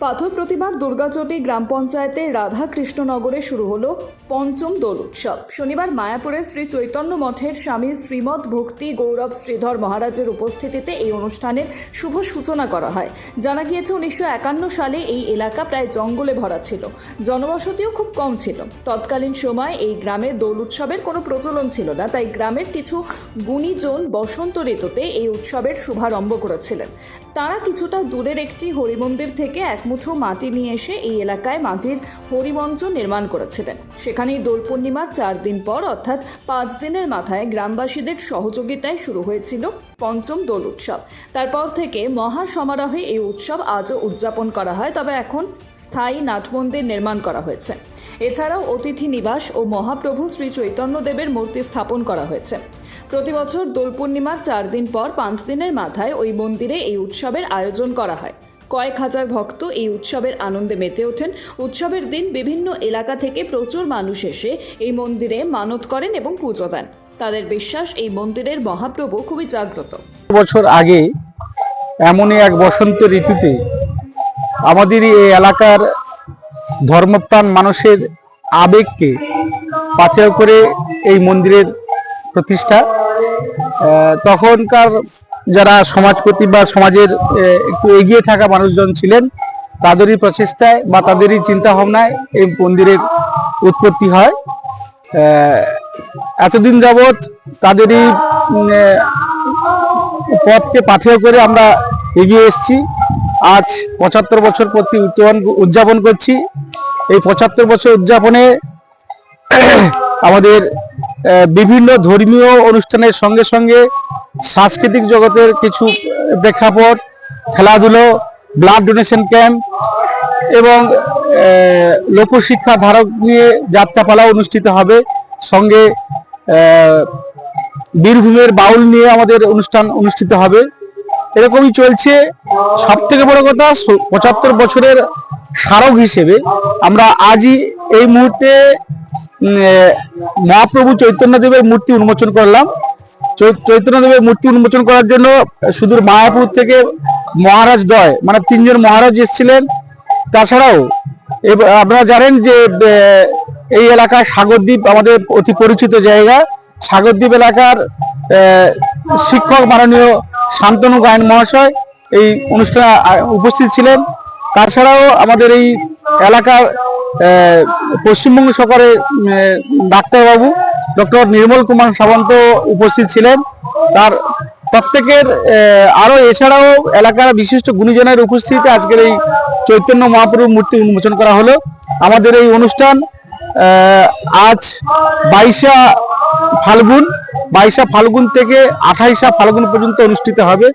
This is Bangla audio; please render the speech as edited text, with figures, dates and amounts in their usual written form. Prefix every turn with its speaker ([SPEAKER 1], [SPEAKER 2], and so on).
[SPEAKER 1] পাথর প্রতিমার দুর্গাচটি গ্রাম পঞ্চায়েতের রাধাকৃষ্ণনগরে শুরু হলো পঞ্চম দোল উৎসব। শনিবার মায়াপুরের শ্রী চৈতন্য মঠের স্বামী শ্রীমৎ ভক্তি গৌরব শ্রীধর মহারাজের উপস্থিতিতে এই অনুষ্ঠানের শুভ সূচনা করা হয়। জানা গিয়েছে 1951 সালে এই এলাকা প্রায় জঙ্গলে ভরা ছিল, জনবসতিও খুব কম ছিল। তৎকালীন সময় এই গ্রামে দোল উৎসবের কোনো প্রচলন ছিল না, তাই গ্রামের কিছু গুণীজন বসন্ত ঋতুতে এই উৎসবের শুভারম্ভ করেছিলেন। তারা কিছুটা দূরের একটি হরিমন্দির থেকে এক মুঠো মাটি নিয়ে এসে এই এলাকায় মাটির হরিমঞ্চ নির্মাণ করেছিলেন। সেখানেই দোল পূর্ণিমার 4 দিন পর অর্থাৎ 5 দিনের মাথায় গ্রামবাসীদের সহযোগিতায় শুরু হয়েছিল পঞ্চম দোল উৎসব। তারপর থেকে মহা সমারোহে এই উৎসব আজও উদযাপন করা হয়, তবে এখন স্থায়ী নাটমন্দির নির্মাণ করা হয়েছে। এছাড়াও অতিথি নিবাস ও মহাপ্রভু শ্রী চৈতন্যদেবের মূর্তি স্থাপন করা হয়েছে। প্রতি বছর দোল পূর্ণিমার 4 দিন পর 5 দিনের মাথায় ওই মন্দিরে এই উৎসবের আয়োজন করা হয়। কয়েক হাজার ভক্ত এই উৎসবের আনন্দে মেতে ওঠেন। উৎসবের দিন বিভিন্ন এলাকা থেকে প্রচুর মানুষ এসে এই মন্দিরে মানত করেন এবং পুজো দেন। তাদের বিশ্বাস এই মন্দিরের মহাপ্রভু খুবই জাগ্রত।
[SPEAKER 2] বছর আগে এমনই এক বসন্ত ঋতুতে আমাদের এই এলাকার ধর্মপ্রাণ মানুষের আবেগকে পাথেয় করে এই মন্দিরের প্রতিষ্ঠা। তখনকার যারা সমাজপতি বা সমাজের একটু এগিয়ে থাকা মানুষজন ছিলেন, তাদেরই প্রচেষ্টায় বা তাদেরই চিন্তা ভাবনায় এই মন্দিরের উৎপত্তি হয়। এতদিন যাবৎ তাদেরই পথকে পাথেয় করে আমরা এগিয়ে এসেছি। আজ 75 বছর প্রতি উদযাপন করছি। এই 75 বছর উদযাপনে আমাদের বিভিন্ন ধর্মীয় অনুষ্ঠানের সঙ্গে সঙ্গে সাংস্কৃতিক জগতের কিছু প্রেক্ষাপট, খেলাধুলো, ব্লাড ডোনেশন ক্যাম্প এবং লোকশিক্ষা ধারক নিয়ে যাত্রাপালা অনুষ্ঠিত হবে। সঙ্গে বীরভূমের বাউল নিয়ে আমাদের অনুষ্ঠান অনুষ্ঠিত হবে। এরকমই চলছে। সব থেকে বড় কথা, 75 বছরের স্মারক হিসেবে আমরা আজই এই মুহূর্তে মহাপ্রভু চৈতন্যদেবের মূর্তি উন্মোচন করলাম। চৈতন্যদেবের মূর্তি উন্মোচন করার জন্য সুদূর মায়াপুর থেকে মহারাজ দ্বয় মানে 3 জন মহারাজ এসেছিলেন। তাছাড়াও আপনারা জানেন যে এই এলাকায় সাগরদ্বীপ আমাদের অতি পরিচিত জায়গা। সাগরদ্বীপ এলাকার শিক্ষক মাননীয় শান্তনু গায়ন মহাশয় এই অনুষ্ঠানে উপস্থিত ছিলেন। তাছাড়াও আমাদের এই এলাকার পশ্চিমবঙ্গ সরকারের ডাক্তারবাবু ডক্টর নির্মল কুমার সামন্ত উপস্থিত ছিলেন। তার প্রত্যেকের আরো এছাড়াও এলাকার বিশিষ্ট গুণীজনের উপস্থিতিতে আজকের এই চৈতন্য মহাপ্রভুর মূর্তি উন্মোচন করা হলো। আমাদের এই অনুষ্ঠান আজ 22 ফাল্গুন থেকে 28 ফাল্গুন পর্যন্ত অনুষ্ঠিত হবে।